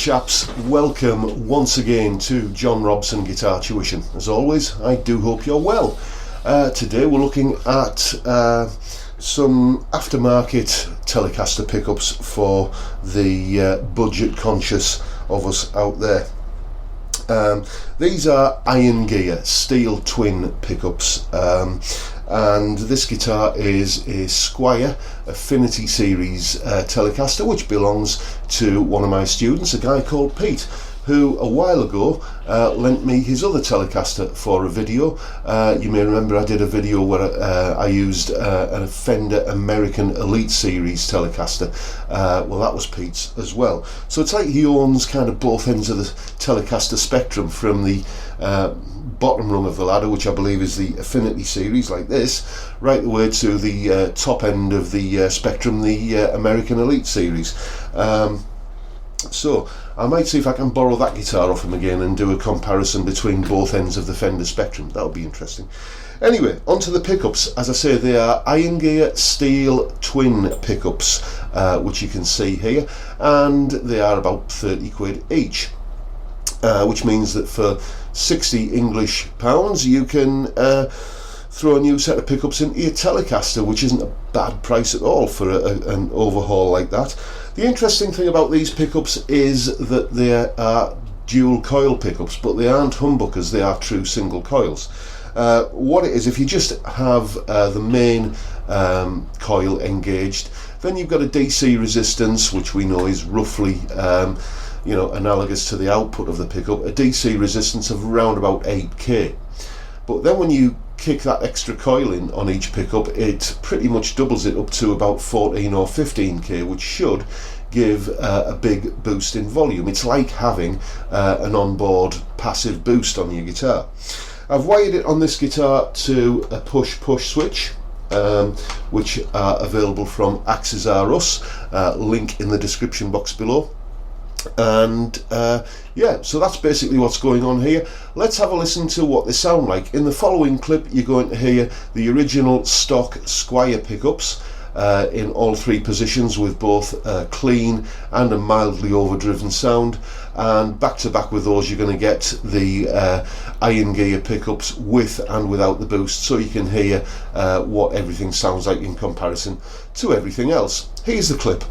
chaps, welcome once again to John Robson Guitar Tuition. As always, I do hope you're well. Today we're looking at some aftermarket Telecaster pickups for the budget conscious of us out there. These are iron gear steel twin pickups, and this guitar is a Squier Affinity Series Telecaster, which belongs to one of my students, a guy called Pete, who a while ago lent me his other Telecaster for a video. You may remember I did a video where I used a Fender American Elite Series Telecaster. Well, that was Pete's as well. So it's like he owns kind of both ends of the Telecaster spectrum, from the bottom rung of the ladder, which I believe is the Affinity Series, like this, right the way to the top end of the spectrum, the American Elite Series. So I might see if I can borrow that guitar off him again and do a comparison between both ends of the Fender spectrum. That'll be interesting. Anyway, onto the pickups. As I say, they are iron gear steel twin pickups, which you can see here, and they are about 30 quid each, which means that for 60 English pounds you can throw a new set of pickups into your Telecaster, which isn't a bad price at all for an overhaul like that. The interesting thing about these pickups is that they are dual coil pickups, but they aren't humbuckers, they are true single coils. What it is, if you just have the main coil engaged, then you've got a DC resistance, which we know is roughly analogous to the output of the pickup, a DC resistance of around about 8k. But then when you kick that extra coil in on each pickup, it pretty much doubles it up to about 14 or 15k, which should give a big boost in volume. It's like having an onboard passive boost on your guitar. I've wired it on this guitar to a push-push switch, which are available from Axes R Us, link in the description box below. And yeah, so that's basically what's going on here. Let's have a listen to what they sound like. In the following clip you're going to hear the original stock Squier pickups in all three positions, with both clean and a mildly overdriven sound, and back to back with those you're going to get the iron gear pickups with and without the boost, so you can hear what everything sounds like in comparison to everything else. Here's the clip.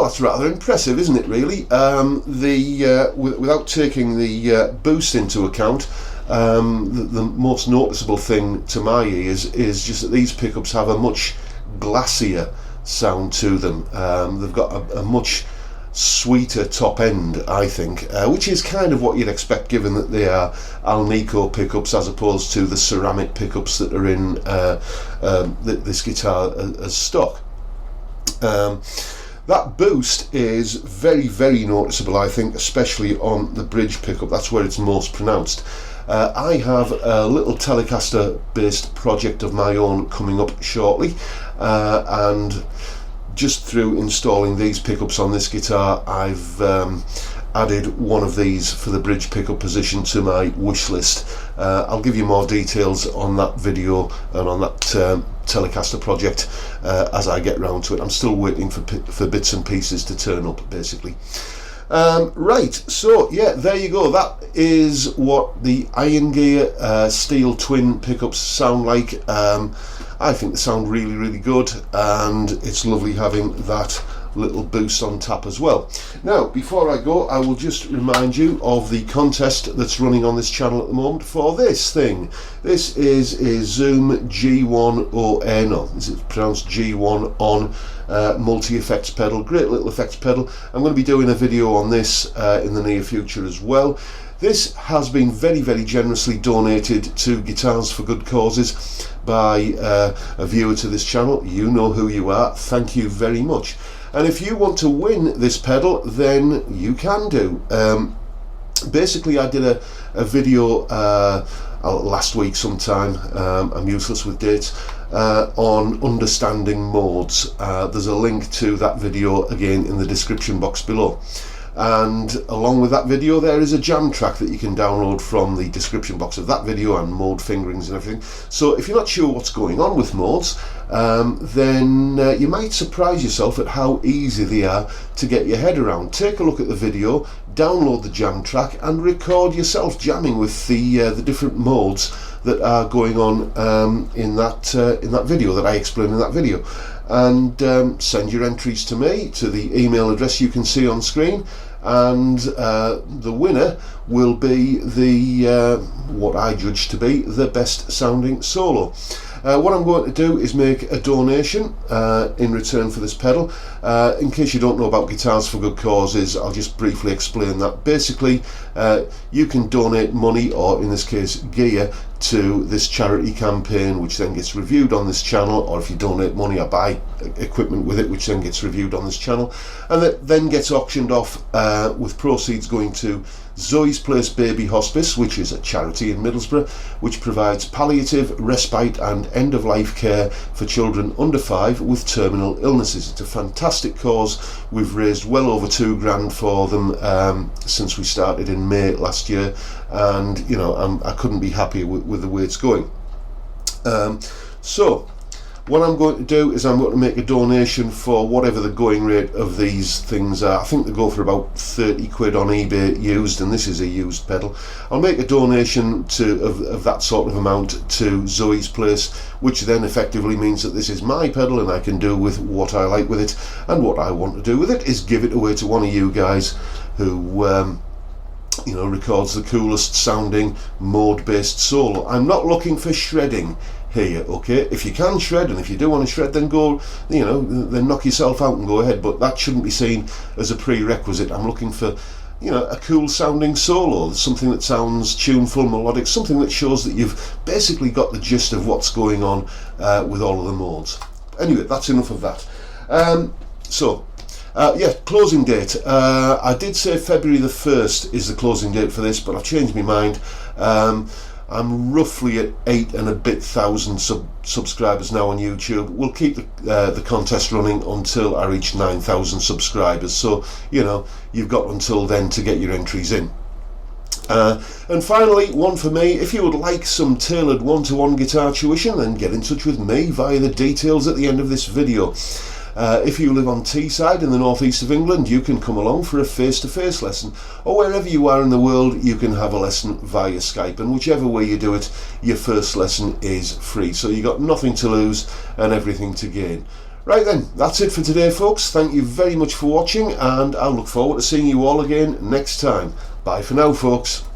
that's rather impressive, isn't it, really? Without taking the boost into account, the most noticeable thing to my ears is just that these pickups have a much glassier sound to them. They've got a much sweeter top end, I think, which is kind of what you'd expect given that they are Alnico pickups as opposed to the ceramic pickups that are in this guitar as stock. That boost is very, very noticeable, I think, especially on the bridge pickup. That's where it's most pronounced. I have a little Telecaster based project of my own coming up shortly, and just through installing these pickups on this guitar, I've added one of these for the bridge pickup position to my wish list. I'll give you more details on that video and on that Telecaster project as I get round to it. I'm still waiting for bits and pieces to turn up, basically. Right, so yeah, there you go. That is what the Iron Gear steel twin pickups sound like. I think they sound really, really good, and it's lovely having that little boost on tap as well. Now, before I go, I will just remind you of the contest that's running on this channel at the moment for this thing. This is a Zoom G1ON, or is it pronounced G1 on multi-effects pedal. Great little effects pedal. I'm going to be doing a video on this in the near future as well. This has been very, very generously donated to Guitars for Good Causes by a viewer to this channel. You know who you are. Thank you very much. And if you want to win this pedal, then you can do. Basically, I did a video last week sometime, I'm useless with dates, on understanding modes. There's a link to that video again in the description box below. And along with that video there is a jam track that you can download from the description box of that video, and mode fingerings and everything. So if you're not sure what's going on with modes, then you might surprise yourself at how easy they are to get your head around. Take a look at the video, download the jam track and record yourself jamming with the different modes that are going on in that video that I explain in that video. And send your entries to me, to the email address you can see on screen, and the winner will be the what I judge to be the best sounding solo. What I'm going to do is make a donation in return for this pedal. In case you don't know about Guitars for Good Causes, I'll just briefly explain that. Basically, you can donate money, or in this case gear, to this charity campaign, which then gets reviewed on this channel, or if you donate money, I buy equipment with it, which then gets reviewed on this channel, and that then gets auctioned off with proceeds going to Zoe's Place Baby Hospice, which is a charity in Middlesbrough, which provides palliative, respite and end-of-life care for children under 5 with terminal illnesses. It's a fantastic cause. We've raised well over £2,000 for them since we started in May last year, and you know, I couldn't be happier with the way it's going. So what I'm going to do is I'm going to make a donation for whatever the going rate of these things are. I think they go for about 30 quid on eBay used, and this is a used pedal. I'll make a donation of that sort of amount to Zoe's Place, which then effectively means that this is my pedal and I can do with what I like with it, and what I want to do with it is give it away to one of you guys who you know, records the coolest sounding mode based solo. I'm not looking for shredding here, okay? If you can shred, and if you do want to shred, then go, you know, then knock yourself out and go ahead, but that shouldn't be seen as a prerequisite. I'm looking for, you know, a cool sounding solo, something that sounds tuneful, melodic, something that shows that you've basically got the gist of what's going on with all of the modes. Anyway, that's enough of that. Yeah, closing date. I did say February the 1st is the closing date for this, but I've changed my mind. I'm roughly at 8,000 subscribers now on YouTube. We'll keep the contest running until I reach 9,000 subscribers. So, you know, you've got until then to get your entries in. And finally, one for me, if you would like some tailored one-to-one guitar tuition, then get in touch with me via the details at the end of this video. If you live on Teesside in the northeast of England, you can come along for a face-to-face lesson, or wherever you are in the world you can have a lesson via Skype, and whichever way you do it, your first lesson is free, so you got nothing to lose and everything to gain. Right then, that's it for today folks. Thank you very much for watching, and I'll look forward to seeing you all again next time. Bye for now folks.